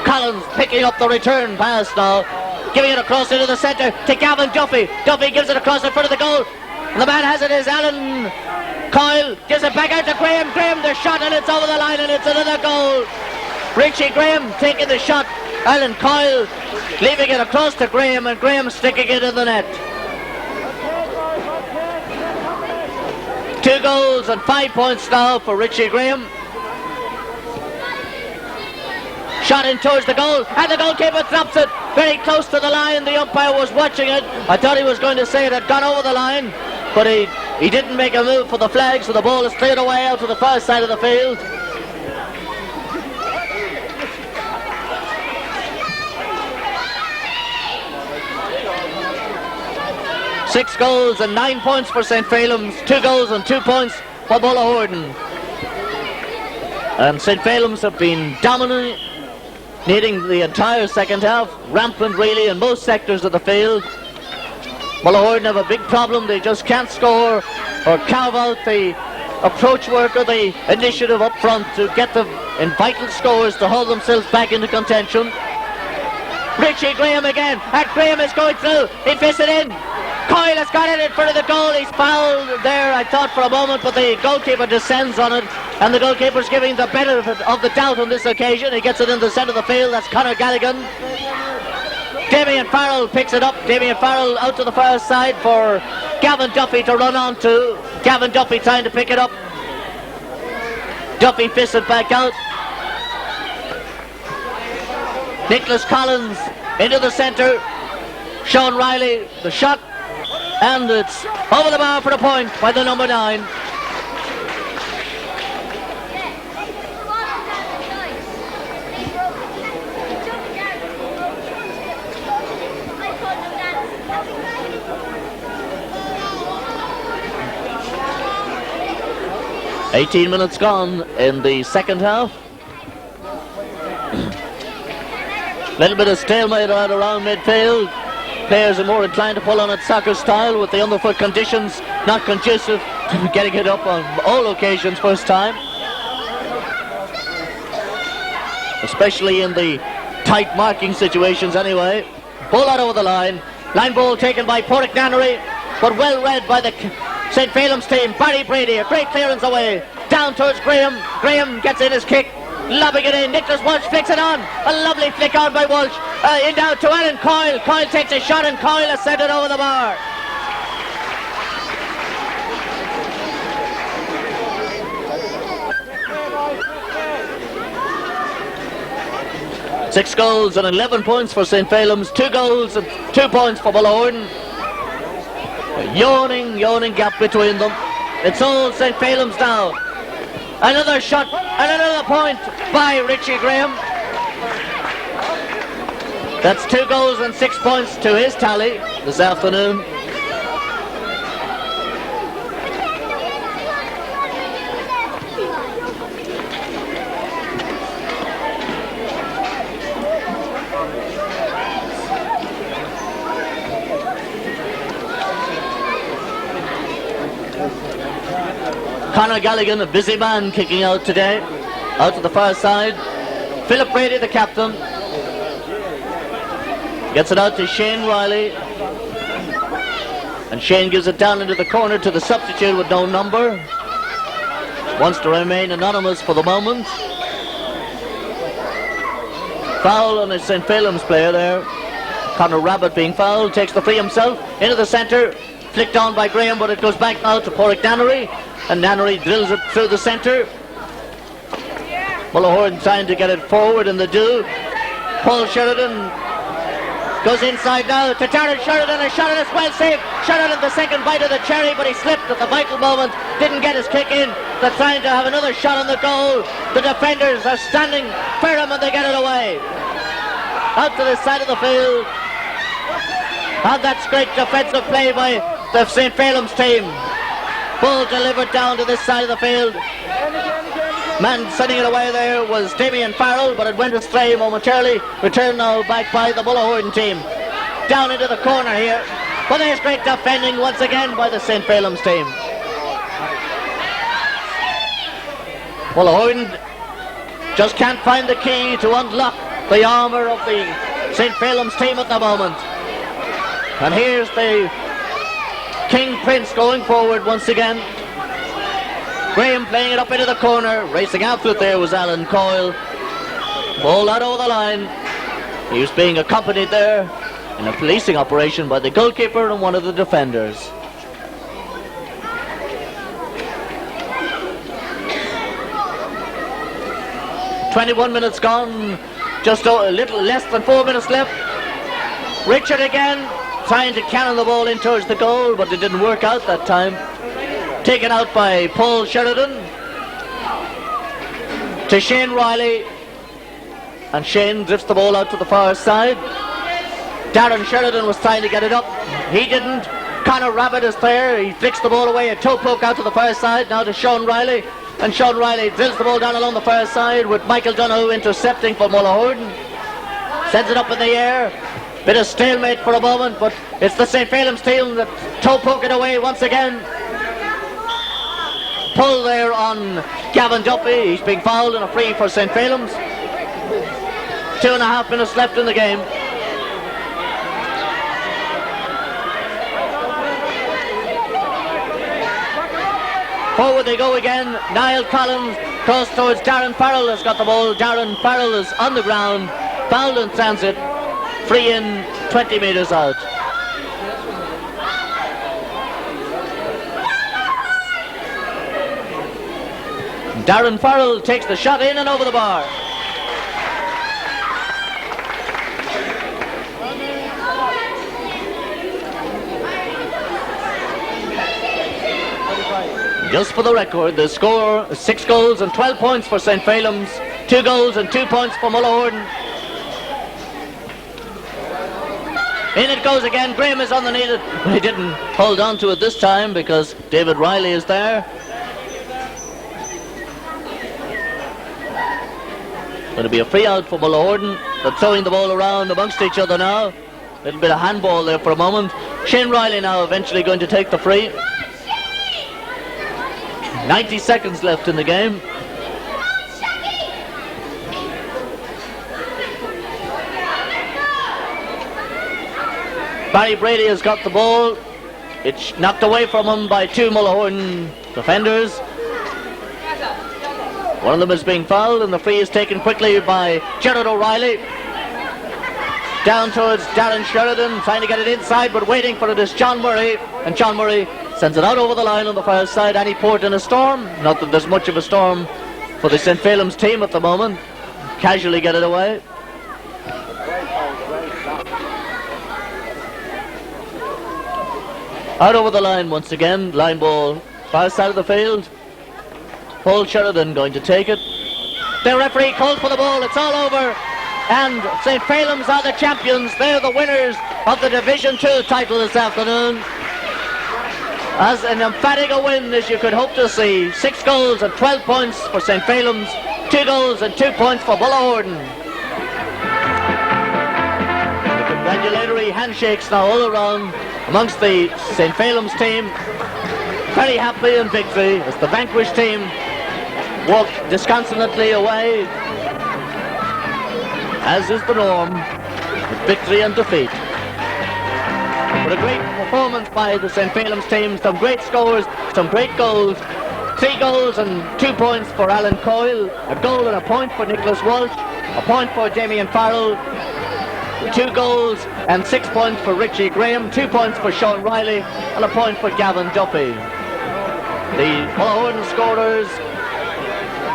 Collins picking up the return pass now, giving it across into the centre to Gavin Duffy. Duffy gives it across in front of the goal. And the man has it is Alan Coyle, gives it back out to Graham. Graham the shot, and it's over the line, and it's another goal. Richie Graham taking the shot. Alan Coyle leaving it across to Graham, and Graham sticking it in the net. 2 goals and 5 points now for Richie Graham. Shot in towards the goal, and the goalkeeper drops it very close to the line. The umpire was watching it. I thought he was going to say it had gone over the line, but he didn't make a move for the flag, so the ball is cleared away out to the far side of the field. Six goals and 9 points for St. Felim's. 2 goals and 2 points for Mullahorn. And St. Felim's have been dominating the entire second half, rampant really in most sectors of the field. Mullahorn have a big problem. They just can't score or carve out the approach work or the initiative up front to get them in vital scores to hold themselves back into contention. Richie Graham again, and Graham is going through. He fits it in. Coyle has got it in front of the goal. He's fouled there, I thought, for a moment, but the goalkeeper descends on it, and the goalkeeper's giving the benefit of the doubt on this occasion. He gets it in the centre of the field. That's Conor Galligan. Damien Farrell picks it up. Damien Farrell out to the far side for Gavin Duffy to run on to. Gavin Duffy trying to pick it up. Duffy fists it back out. Nicholas Collins into the centre. Sean Riley, the shot, and it's over the bar for a point by the number 9. "18 minutes gone in the second half. Little bit of stalemate right around midfield. Players are more inclined to pull on it soccer style with the underfoot conditions not conducive to getting it up on all occasions first time. Especially in the tight marking situations anyway. Ball out over the line. Line ball taken by Porrick Nannery, but well read by the St. Felim's team. Barry Brady, a great clearance away. Down towards Graham. Graham gets in his kick. Lobbing it in. Nicholas Walsh flicks it on. A lovely flick on by Walsh. In down to Alan Coyle. Coyle takes a shot, and Coyle has sent it over the bar. 6 goals and 11 points for St. Felim's, 2 goals and 2 points for Mullahorn. A yawning gap between them. It's all St. Felim's now. Another shot and another point by Richie Graham. That's 2 goals and 6 points to his tally this afternoon. Conor Galligan, a busy man, kicking out today. Out to the far side. Philip Brady, the captain. Gets it out to Shane Riley. And Shane gives it down into the corner to the substitute with no number. Wants to remain anonymous for the moment. Foul on a St. Felim's player there. Conor Rabbit being fouled. Takes the free himself. Into the centre. Flicked on by Graham, but it goes back now to Porrick Nannery. And Nannery drills it through the centre. Mullahorn trying to get it forward in the do. Paul Sheridan goes inside now to Darren Sheridan. A shot and it's well saved. Sheridan the second bite of the cherry, but he slipped at the vital moment. Didn't get his kick in. They're trying to have another shot on the goal. The defenders are standing firm and they get it away. Out to the side of the field. And that's great defensive play by the St. Felim's team. Ball delivered down to this side of the field. Man sending it away there was Damien Farrell, but it went astray momentarily. Returned now back by the Mullahorn team. Down into the corner here. But there's great defending once again by the St. Felim's team. Mullahorn just can't find the key to unlock the armour of the St. Felim's team at the moment. And here's the King Prince going forward once again. Graham playing it up into the corner. Racing after it there was Alan Coyle. Ball out over the line. He was being accompanied there in a policing operation by the goalkeeper and one of the defenders. "21 minutes gone. Just a little less than 4 minutes left. Richard again trying to cannon the ball in towards the goal, but it didn't work out that time. Taken out by Paul Sheridan to Shane Riley, and Shane drifts the ball out to the far side. Darren Sheridan was trying to get it up. He didn't. Conor Rabbit is there. He flicks the ball away. A toe poke out to the far side. Now to Sean Riley. And Sean Riley drills the ball down along the far side with Michael Donoghue intercepting for Mullahorn. Sends it up in the air. Bit of stalemate for a moment, but it's the St. Felim's team that toe poke it away once again. Pull there on Gavin Duffy. He's being fouled and a free for St. Felim's. 2.5 minutes left in the game. Forward they go again. Niall Collins cross towards Darren Farrell has got the ball. Darren Farrell is on the ground. Fouled in transit. Free in 20 metres out. Darren Farrell takes the shot in and over the bar. Just for the record, the score 6 goals and 12 points for St. Felim's, 2 goals and 2 points for Mullahorn. In it goes again. Graham is on the knee. He didn't hold on to it this time because David Riley is there. Going to be a free out for Mullahorn. They're throwing the ball around amongst each other now. A little bit of handball there for a moment. Shane Riley now eventually going to take the free. 90 seconds left in the game. Barry Brady has got the ball. It's knocked away from him by 2 Mullahorn defenders. One of them is being fouled and the free is taken quickly by Gerard O'Reilly. Down towards Darren Sheridan, trying to get it inside, but waiting for it is John Murray. And John Murray sends it out over the line on the far side. Any port in a storm? Not that there's much of a storm for the St. Felim's team at the moment. Casually get it away. Out over the line once again, line ball, far side of the field. Paul Sheridan going to take it. The referee calls for the ball, it's all over. And St. Felim's are the champions. They're the winners of the Division 2 title this afternoon. As an emphatic a win as you could hope to see. 6 goals and 12 points for St. Felim's. 2 goals and 2 points for Mullahorn. The congratulatory handshakes now all around amongst the St. Felim's team. Very happy in victory as the vanquished team walk disconsolately away, as is the norm, with victory and defeat. But a great performance by the St. Felim's team, some great scores, some great goals. 3 goals and 2 points for Alan Coyle, a goal and a point for Nicholas Walsh, a point for Damien Farrell, 2 goals and 6 points for Richie Graham, 2 points for Sean Riley, and a point for Gavin Duffy. The Mullahorn scorers: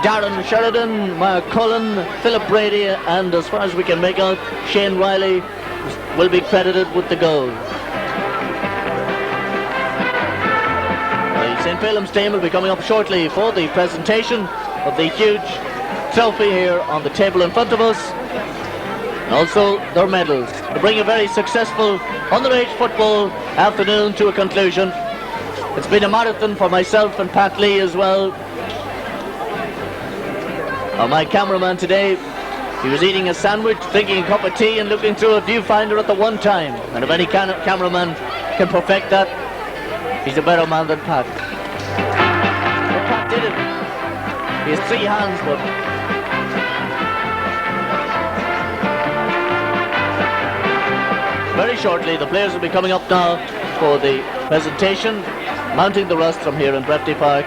Darren Sheridan, Mark Cullen, Philip Brady, and as far as we can make out, Shane Riley will be credited with the goal. The St. Felim's team will be coming up shortly for the presentation of the huge trophy here on the table in front of us, and also their medals, to bring a very successful underage football afternoon to a conclusion. It's been a marathon for myself and Pat Lee as well. My cameraman today, he was eating a sandwich, drinking a cup of tea and looking through a viewfinder at the one time. And if any cameraman can perfect that, he's a better man than Pat. But Pat did it. He has 3 hands, but very shortly the players will be coming up now for the presentation, mounting the rostrum here in Breffni Park.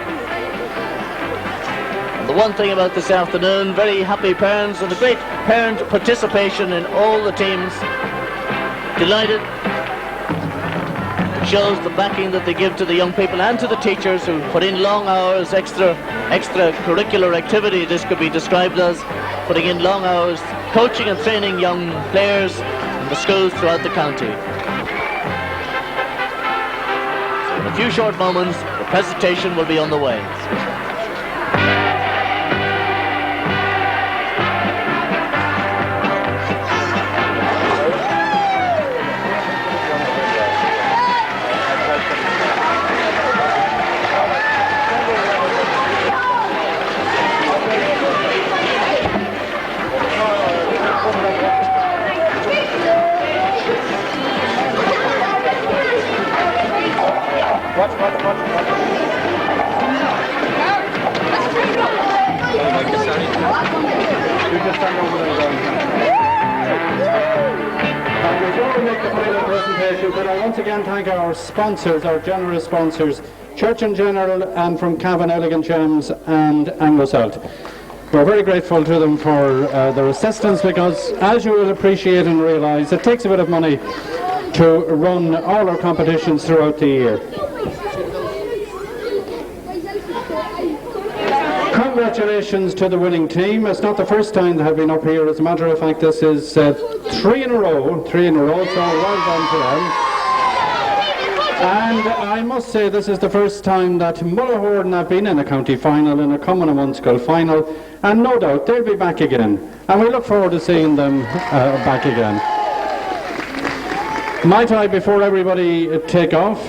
The one thing about this afternoon, very happy parents and a great parent participation in all the teams. Delighted. It shows the backing that they give to the young people and to the teachers who put in long hours, extra curricular activity. This could be described as putting in long hours, coaching and training young players in the schools throughout the county. So in a few short moments, the presentation will be on the way.
But I once again thank our sponsors, our generous sponsors, Church in General, and from Cavan Elegant Gems and Anglo-Celt. We're very grateful to them for their assistance, because as you will appreciate and realise, it takes a bit of money to run all our competitions throughout the year. Congratulations to the winning team. It's not the first time they have been up here. As a matter of fact, this is 3 in a row, so well done to them. And I must say, this is the first time that Mullahorn have been in a county final, in a Cuman and mBunscoil final, and no doubt they'll be back again. And we look forward to seeing them back again. Might I, before everybody take off,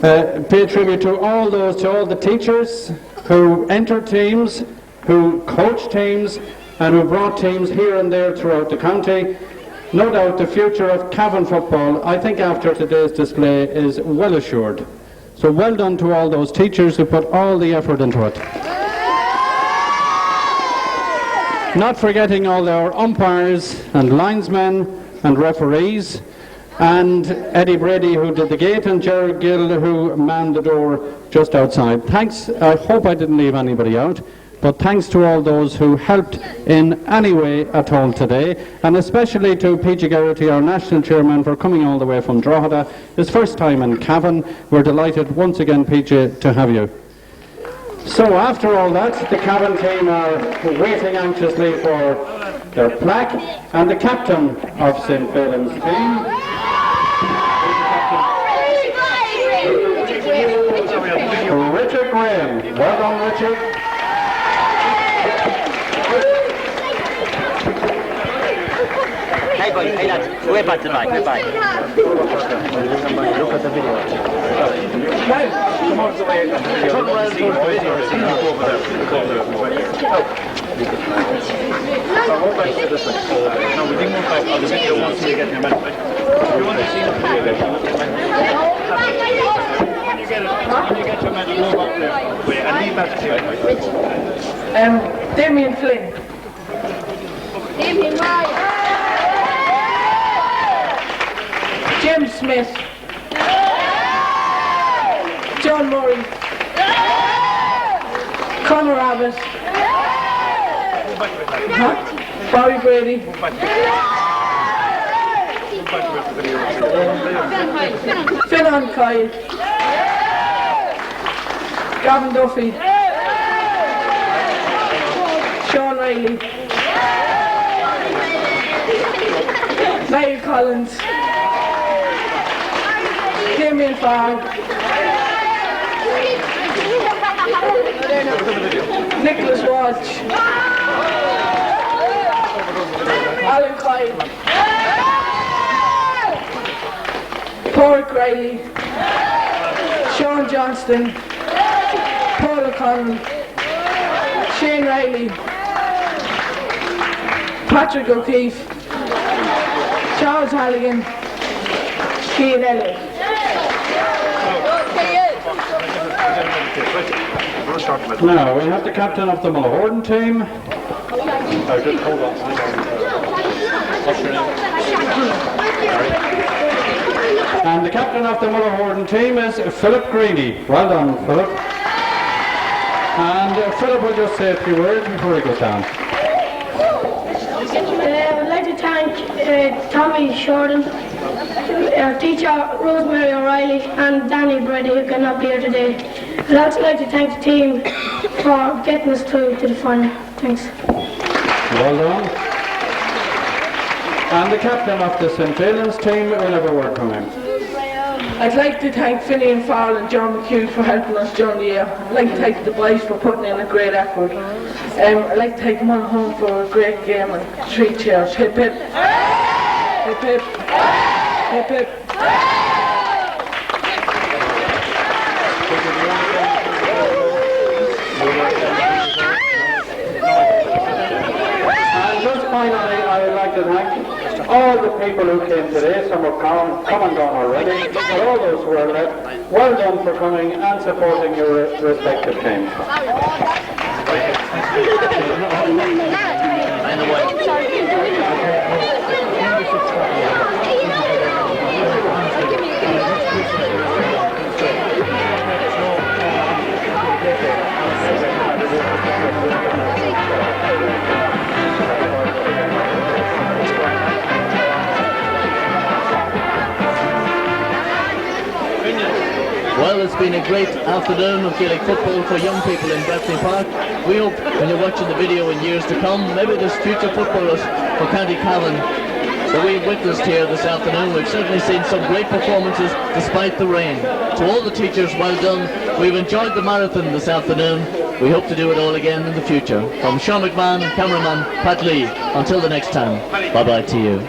pay tribute to all the teachers who entered teams, who coached teams, and who brought teams here and there throughout the county. No doubt the future of Cavan football, I think after today's display, is well assured. So well done to all those teachers who put all the effort into it. Not forgetting all our umpires and linesmen and referees, and Eddie Brady, who did the gate, and Gerald Gill, who manned the door just outside. Thanks. I hope I didn't leave anybody out, but thanks to all those who helped in any way at all today, and especially to PG Garrity, our national chairman, for coming all the way from Drogheda. His first time in Cavan. We're delighted once again, PG, to have you. So after all that, the Cavan team are waiting anxiously for their plaque, and the captain of St. Felim's team, Graham. Well done, Richard.
Hey boys, hey lads, way back to the back, way back. Look at the video. Come on, turn around towards the video. Look over there. No, we didn't move back on the video once we get your medal. You want to see the video? When you get your medal, move up there. Wait, and leave that to you.
Damien Flynn. Damien Ryan. Jim Smith. John Murray. Conor Abbott. Bobby Brady. Felim Coyle. Gavin Duffy. Sean Riley. Niall Collins. Damien Farr. Nicholas Walsh. Alan Clyde. Porrick Riley. Sean Johnston. Paul O'Connell. Shane Riley. Patrick O'Keefe. Charles Halligan. Cian Elliott.
Now we have the captain of the Mullahorn team. Just hold on. What's your name? And the captain of the Mullahorn team is Philip Greeny. Well done, Philip. And Philip will just say a few words before he goes down.
I'd like to thank Tommy Shorten, our teacher Rosemary O'Reilly and Danny Brady who cannot be here today. I'd also like to thank the team for getting us through to the final. Thanks.
Well done. And the captain of the St. Valens team will have a word from him.
I'd like to thank Finney Farrell and John McHugh for helping us during the year. I'd like to thank the boys for putting in a great effort. I'd like to thank Mullahorn for a great game and 3 cheers. Hip hip. Hip hip. Hip hip.
And just finally, I would like to thank all the people who came today. Some have come and gone already, but all those who are left, well done for coming and supporting your respective teams.
Well, it's been a great afternoon of Gaelic football for young people in Breffni Park. We hope when you're watching the video in years to come, maybe there's future footballers for County Cavan that we've witnessed here this afternoon. We've certainly seen some great performances despite the rain. To all the teachers, well done. We've enjoyed the marathon this afternoon. We hope to do it all again in the future. From Sean McMahon, cameraman Pat Lee, until the next time, bye-bye to you.